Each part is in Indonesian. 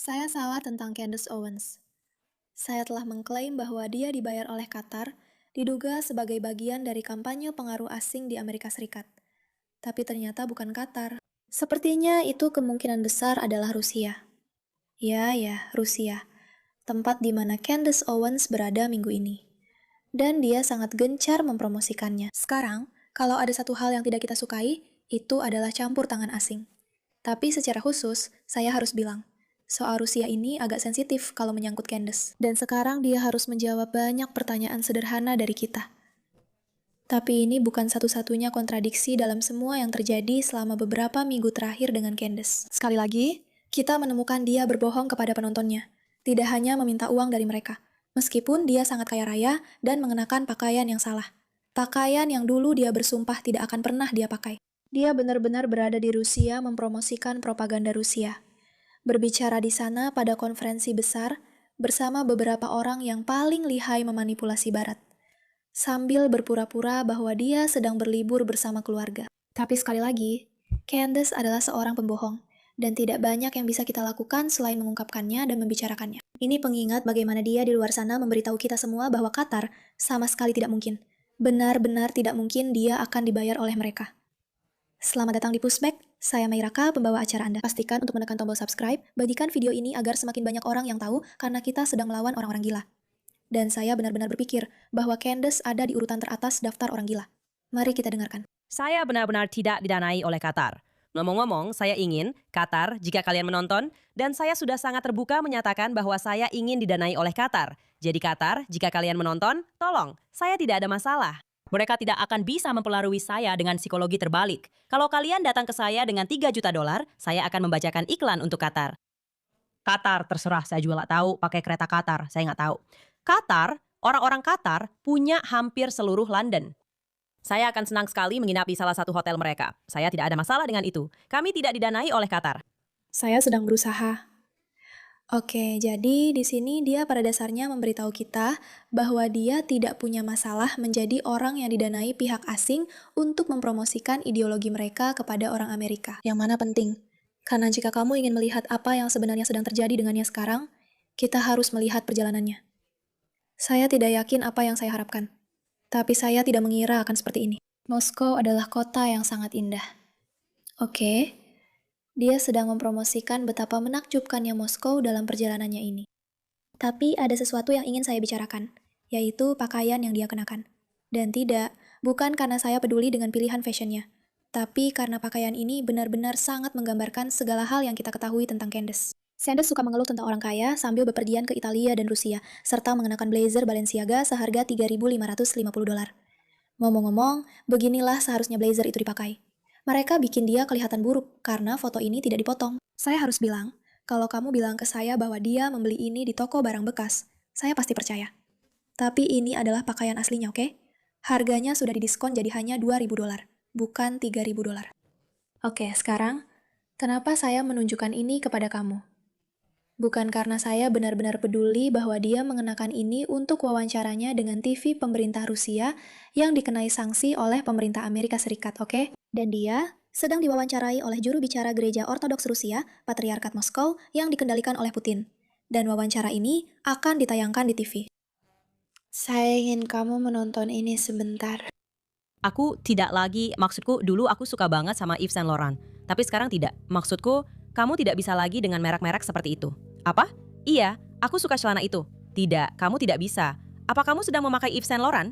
Saya salah tentang Candace Owens. Saya telah mengklaim bahwa dia dibayar oleh Qatar, diduga sebagai bagian dari kampanye pengaruh asing di Amerika Serikat. Tapi ternyata bukan Qatar. Sepertinya itu kemungkinan besar adalah Rusia. Ya, Rusia. Tempat di mana Candace Owens berada minggu ini. Dan dia sangat gencar mempromosikannya. Sekarang, kalau ada satu hal yang tidak kita sukai, itu adalah campur tangan asing. Tapi secara khusus, saya harus bilang, soal Rusia ini agak sensitif kalau menyangkut Candace. Dan sekarang dia harus menjawab banyak pertanyaan sederhana dari kita. Tapi ini bukan satu-satunya kontradiksi dalam semua yang terjadi selama beberapa minggu terakhir dengan Candace. Sekali lagi, kita menemukan dia berbohong kepada penontonnya. Tidak hanya meminta uang dari mereka. Meskipun dia sangat kaya raya dan mengenakan pakaian yang salah. Pakaian yang dulu dia bersumpah tidak akan pernah dia pakai. Dia benar-benar berada di Rusia mempromosikan propaganda Rusia. Berbicara di sana pada konferensi besar bersama beberapa orang yang paling lihai memanipulasi Barat. Sambil berpura-pura bahwa dia sedang berlibur bersama keluarga. Tapi sekali lagi, Candace adalah seorang pembohong, dan tidak banyak yang bisa kita lakukan selain mengungkapkannya dan membicarakannya. Ini pengingat bagaimana dia di luar sana memberitahu kita semua bahwa Qatar sama sekali tidak mungkin. Benar-benar tidak mungkin dia akan dibayar oleh mereka. Selamat datang di Pushback, saya Mayraka, pembawa acara Anda. Pastikan untuk menekan tombol subscribe, bagikan video ini agar semakin banyak orang yang tahu karena kita sedang melawan orang-orang gila. Dan saya benar-benar berpikir bahwa Candace ada di urutan teratas daftar orang gila. Mari kita dengarkan. Saya benar-benar tidak didanai oleh Qatar. Ngomong-ngomong, saya ingin, Qatar, jika kalian menonton, dan saya sudah sangat terbuka menyatakan bahwa saya ingin didanai oleh Qatar. Jadi Qatar, jika kalian menonton, tolong, saya tidak ada masalah. Mereka tidak akan bisa mempengaruhi saya dengan psikologi terbalik. Kalau kalian datang ke saya dengan 3 juta dolar, saya akan membacakan iklan untuk Qatar. Qatar, terserah, saya juga nggak tahu pakai kereta Qatar, saya nggak tahu. Qatar, orang-orang Qatar punya hampir seluruh London. Saya akan senang sekali menginap di salah satu hotel mereka. Saya tidak ada masalah dengan itu. Kami tidak didanai oleh Qatar. Saya sedang berusaha. Oke, jadi di sini dia pada dasarnya memberitahu kita bahwa dia tidak punya masalah menjadi orang yang didanai pihak asing untuk mempromosikan ideologi mereka kepada orang Amerika. Yang mana penting, karena jika kamu ingin melihat apa yang sebenarnya sedang terjadi dengannya sekarang, kita harus melihat perjalanannya. Saya tidak yakin apa yang saya harapkan, tapi saya tidak mengira akan seperti ini. Moskow adalah kota yang sangat indah. Oke. Dia sedang mempromosikan betapa menakjubkannya Moskow dalam perjalanannya ini. Tapi ada sesuatu yang ingin saya bicarakan, yaitu pakaian yang dia kenakan. Dan tidak, bukan karena saya peduli dengan pilihan fashionnya, tapi karena pakaian ini benar-benar sangat menggambarkan segala hal yang kita ketahui tentang Candace. Candace suka mengeluh tentang orang kaya sambil bepergian ke Italia dan Rusia, serta mengenakan blazer Balenciaga seharga 3.550 dolar. Ngomong-ngomong, beginilah seharusnya blazer itu dipakai. Mereka bikin dia kelihatan buruk karena foto ini tidak dipotong. Saya harus bilang, kalau kamu bilang ke saya bahwa dia membeli ini di toko barang bekas, saya pasti percaya. Tapi ini adalah pakaian aslinya, oke? Harganya sudah didiskon jadi hanya 2.000 dolar, bukan 3.000 dolar. Oke, sekarang, kenapa saya menunjukkan ini kepada kamu? Bukan karena saya benar-benar peduli bahwa dia mengenakan ini untuk wawancaranya dengan TV pemerintah Rusia yang dikenai sanksi oleh pemerintah Amerika Serikat, oke? Dan dia sedang diwawancarai oleh juru bicara gereja Ortodoks Rusia, Patriarkat Moskow, yang dikendalikan oleh Putin. Dan wawancara ini akan ditayangkan di TV. Saya ingin kamu menonton ini sebentar. Aku tidak lagi, maksudku dulu aku suka banget sama Yves Saint Laurent. Tapi sekarang tidak. Maksudku, kamu tidak bisa lagi dengan merek-merek seperti itu. Apa? Iya, aku suka celana itu. Tidak, kamu tidak bisa. Apa kamu sedang memakai Yves Saint Laurent?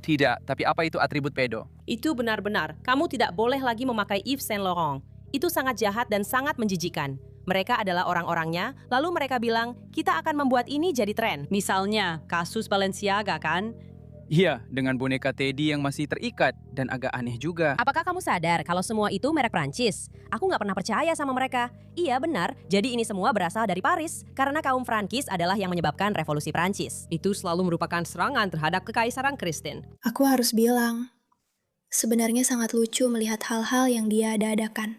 Tidak, tapi apa itu atribut pedo? Itu benar-benar. Kamu tidak boleh lagi memakai Yves Saint Laurent. Itu sangat jahat dan sangat menjijikan. Mereka adalah orang-orangnya, lalu mereka bilang, kita akan membuat ini jadi tren. Misalnya, kasus Balenciaga kan? Iya, dengan boneka Teddy yang masih terikat dan agak aneh juga. Apakah kamu sadar kalau semua itu merek Prancis? Aku nggak pernah percaya sama mereka. Iya benar, jadi ini semua berasal dari Paris. Karena kaum Frankis adalah yang menyebabkan revolusi Prancis. Itu selalu merupakan serangan terhadap kekaisaran Kristen. Aku harus bilang, sebenarnya sangat lucu melihat hal-hal yang dia ada-adakan.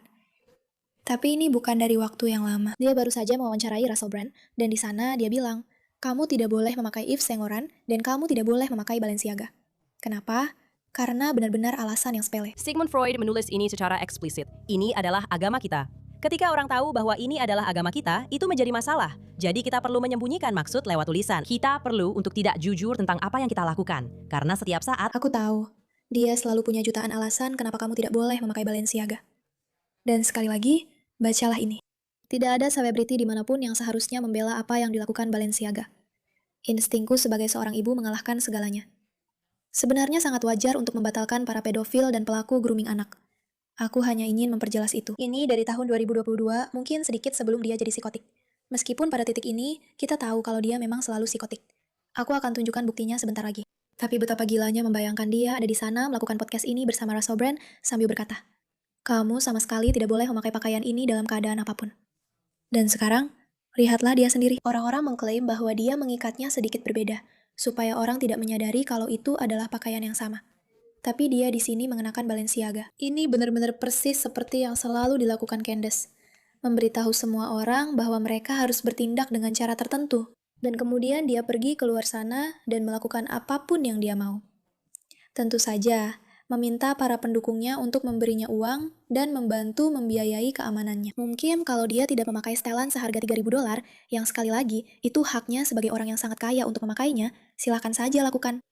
Tapi ini bukan dari waktu yang lama. Dia baru saja mewawancarai Russell Brand, dan di sana dia bilang, kamu tidak boleh memakai Yves Saint Laurent, dan kamu tidak boleh memakai Balenciaga. Kenapa? Karena benar-benar alasan yang sepele. Sigmund Freud menulis ini secara eksplisit. Ini adalah agama kita. Ketika orang tahu bahwa ini adalah agama kita, itu menjadi masalah. Jadi kita perlu menyembunyikan maksud lewat tulisan. Kita perlu untuk tidak jujur tentang apa yang kita lakukan. Karena setiap saat, Aku tahu, dia selalu punya jutaan alasan kenapa kamu tidak boleh memakai Balenciaga. Dan sekali lagi, bacalah ini. Tidak ada selebriti dimanapun yang seharusnya membela apa yang dilakukan Balenciaga. Instingku sebagai seorang ibu mengalahkan segalanya. Sebenarnya sangat wajar untuk membatalkan para pedofil dan pelaku grooming anak. Aku hanya ingin memperjelas itu. Ini dari tahun 2022, mungkin sedikit sebelum dia jadi psikotik. Meskipun pada titik ini, kita tahu kalau dia memang selalu psikotik. Aku akan tunjukkan buktinya sebentar lagi. Tapi betapa gilanya membayangkan dia ada di sana melakukan podcast ini bersama Russell Brand sambil berkata, "Kamu sama sekali tidak boleh memakai pakaian ini dalam keadaan apapun." Dan sekarang, lihatlah dia sendiri. Orang-orang mengklaim bahwa dia mengikatnya sedikit berbeda, supaya orang tidak menyadari kalau itu adalah pakaian yang sama. Tapi dia di sini mengenakan Balenciaga. Ini benar-benar persis seperti yang selalu dilakukan Candace. Memberitahu semua orang bahwa mereka harus bertindak dengan cara tertentu. Dan kemudian dia pergi keluar sana dan melakukan apapun yang dia mau. Tentu saja, meminta para pendukungnya untuk memberinya uang dan membantu membiayai keamanannya. Mungkin kalau dia tidak memakai setelan seharga $3.000, yang sekali lagi, itu haknya sebagai orang yang sangat kaya untuk memakainya, silakan saja lakukan.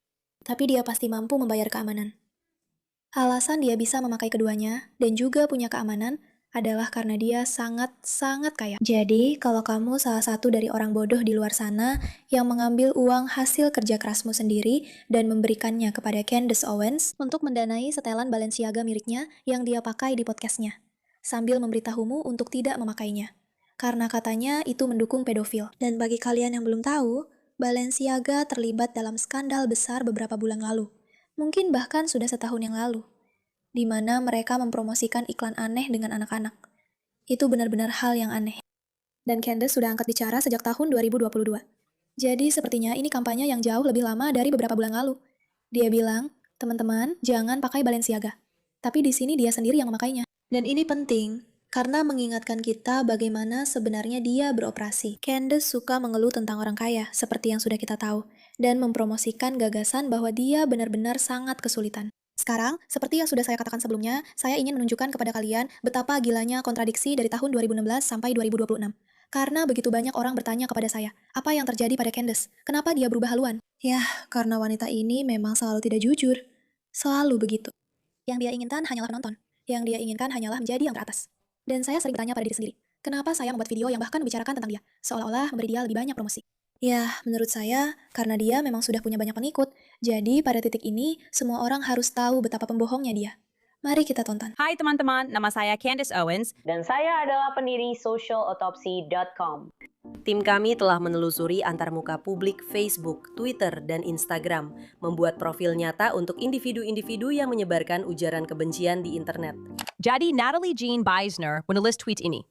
Tapi dia pasti mampu membayar keamanan. Alasan dia bisa memakai keduanya dan juga punya keamanan adalah karena dia sangat-sangat kaya. Jadi, kalau kamu salah satu dari orang bodoh di luar sana yang mengambil uang hasil kerja kerasmu sendiri dan memberikannya kepada Candace Owens untuk mendanai setelan Balenciaga miliknya yang dia pakai di podcastnya, sambil memberitahumu untuk tidak memakainya. Karena katanya itu mendukung pedofil. Dan bagi kalian yang belum tahu, Balenciaga terlibat dalam skandal besar beberapa bulan lalu. Mungkin bahkan sudah setahun yang lalu, di mana mereka mempromosikan iklan aneh dengan anak-anak. Itu benar-benar hal yang aneh. Dan Candace sudah angkat bicara sejak tahun 2022. Jadi sepertinya ini kampanye yang jauh lebih lama dari beberapa bulan lalu. Dia bilang, teman-teman, jangan pakai Balenciaga. Tapi di sini dia sendiri yang memakainya. Dan ini penting, karena mengingatkan kita bagaimana sebenarnya dia beroperasi. Candace suka mengeluh tentang orang kaya, seperti yang sudah kita tahu, dan mempromosikan gagasan bahwa dia benar-benar sangat kesulitan. Sekarang, seperti yang sudah saya katakan sebelumnya, saya ingin menunjukkan kepada kalian betapa gilanya kontradiksi dari tahun 2016 sampai 2026. Karena begitu banyak orang bertanya kepada saya, apa yang terjadi pada Candace? Kenapa dia berubah haluan? Yah, karena wanita ini memang selalu tidak jujur. Selalu begitu. Yang dia inginkan hanyalah penonton. Yang dia inginkan hanyalah menjadi yang teratas. Dan saya sering bertanya pada diri sendiri, kenapa saya membuat video yang bahkan membicarakan tentang dia, seolah-olah memberi dia lebih banyak promosi? Ya, menurut saya, karena dia memang sudah punya banyak pengikut, jadi pada titik ini, semua orang harus tahu betapa pembohongnya dia. Mari kita tonton. Hai teman-teman, nama saya Candace Owens. Dan saya adalah pendiri socialautopsy.com. Tim kami telah menelusuri antarmuka publik Facebook, Twitter, dan Instagram, membuat profil nyata untuk individu-individu yang menyebarkan ujaran kebencian di internet. Jadi Natalie Jean Beisner menulis tweet ini.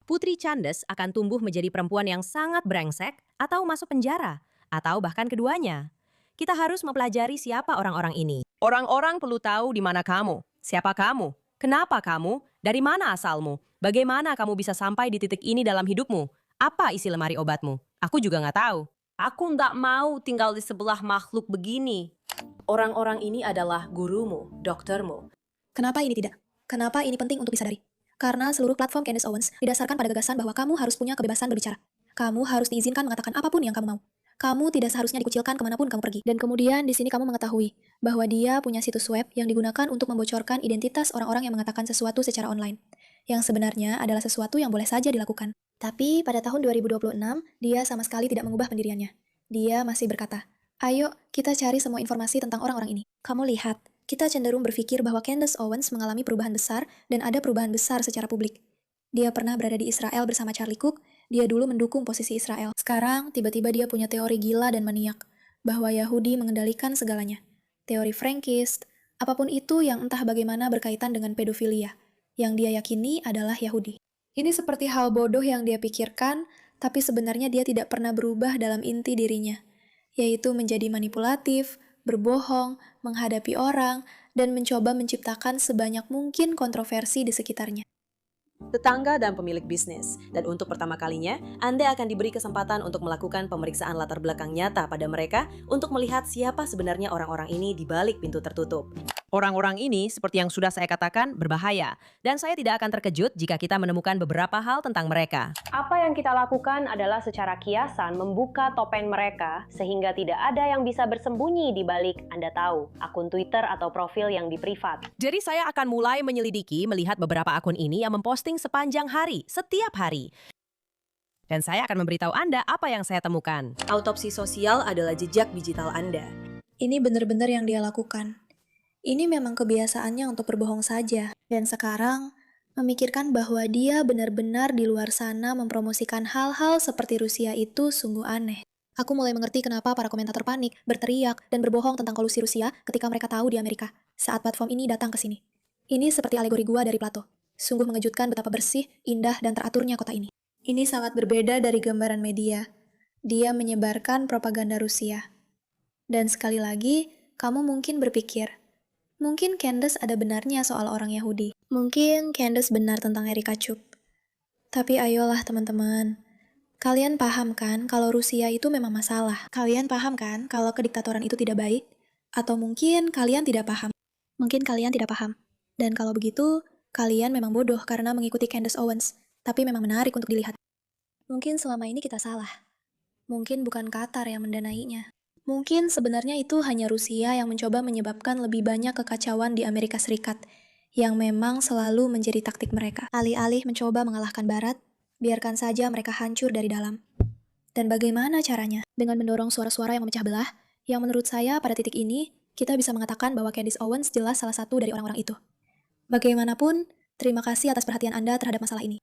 Putri Candace akan tumbuh menjadi perempuan yang sangat brengsek atau masuk penjara, atau bahkan keduanya. Kita harus mempelajari siapa orang-orang ini. Orang-orang perlu tahu di mana kamu, siapa kamu, kenapa kamu, dari mana asalmu, bagaimana kamu bisa sampai di titik ini dalam hidupmu, apa isi lemari obatmu. Aku juga nggak tahu. Aku nggak mau tinggal di sebelah makhluk begini. Orang-orang ini adalah gurumu, doktermu. Kenapa ini tidak? Kenapa ini penting untuk disadari? Karena seluruh platform Candace Owens didasarkan pada gagasan bahwa kamu harus punya kebebasan berbicara. Kamu harus diizinkan mengatakan apapun yang kamu mau. Kamu tidak seharusnya dikucilkan kemanapun kamu pergi. Dan kemudian di sini kamu mengetahui bahwa dia punya situs web yang digunakan untuk membocorkan identitas orang-orang yang mengatakan sesuatu secara online. Yang sebenarnya adalah sesuatu yang boleh saja dilakukan. Tapi pada tahun 2026, dia sama sekali tidak mengubah pendiriannya. Dia masih berkata, ayo kita cari semua informasi tentang orang-orang ini. Kamu lihat, kita cenderung berpikir bahwa Candace Owens mengalami perubahan besar dan ada perubahan besar secara publik. Dia pernah berada di Israel bersama Charlie Cook, dia dulu mendukung posisi Israel. Sekarang, tiba-tiba dia punya teori gila dan maniak, bahwa Yahudi mengendalikan segalanya. Teori Frankist, apapun itu yang entah bagaimana berkaitan dengan pedofilia, yang dia yakini adalah Yahudi. Ini seperti hal bodoh yang dia pikirkan, tapi sebenarnya dia tidak pernah berubah dalam inti dirinya, yaitu menjadi manipulatif, berbohong, menghadapi orang, dan mencoba menciptakan sebanyak mungkin kontroversi di sekitarnya. Tetangga dan pemilik bisnis. Dan untuk pertama kalinya, Anda akan diberi kesempatan untuk melakukan pemeriksaan latar belakang nyata pada mereka untuk melihat siapa sebenarnya orang-orang ini di balik pintu tertutup. Orang-orang ini, seperti yang sudah saya katakan, berbahaya. Dan saya tidak akan terkejut jika kita menemukan beberapa hal tentang mereka. Apa yang kita lakukan adalah secara kiasan membuka topeng mereka sehingga tidak ada yang bisa bersembunyi di balik, Anda tahu, akun Twitter atau profil yang diprivat. Jadi saya akan mulai menyelidiki melihat beberapa akun ini yang memposting sepanjang hari, setiap hari. Dan saya akan memberitahu Anda apa yang saya temukan. Autopsi sosial adalah jejak digital Anda. Ini benar-benar yang dia lakukan. Ini memang kebiasaannya untuk berbohong saja. Dan sekarang, memikirkan bahwa dia benar-benar di luar sana mempromosikan hal-hal seperti Rusia itu sungguh aneh. Aku mulai mengerti kenapa para komentator panik, berteriak, dan berbohong tentang kolusi Rusia ketika mereka tahu di Amerika, saat platform ini datang ke sini. Ini seperti alegori gua dari Plato. Sungguh mengejutkan betapa bersih, indah, dan teraturnya kota ini. Ini sangat berbeda dari gambaran media. Dia menyebarkan propaganda Rusia. Dan sekali lagi, kamu mungkin berpikir, mungkin Candace ada benarnya soal orang Yahudi. Mungkin Candace benar tentang Erika Chuk. Tapi ayolah teman-teman. Kalian paham kan kalau Rusia itu memang masalah? Kalian paham kan kalau kediktatoran itu tidak baik? Atau mungkin kalian tidak paham? Mungkin kalian tidak paham. Dan kalau begitu, kalian memang bodoh karena mengikuti Candace Owens. Tapi memang menarik untuk dilihat. Mungkin selama ini kita salah. Mungkin bukan Qatar yang mendanainya. Mungkin sebenarnya itu hanya Rusia yang mencoba menyebabkan lebih banyak kekacauan di Amerika Serikat, yang memang selalu menjadi taktik mereka. Alih-alih mencoba mengalahkan Barat, biarkan saja mereka hancur dari dalam. Dan bagaimana caranya? Dengan mendorong suara-suara yang memecah belah, yang menurut saya pada titik ini, kita bisa mengatakan bahwa Candace Owens jelas salah satu dari orang-orang itu. Bagaimanapun, terima kasih atas perhatian Anda terhadap masalah ini.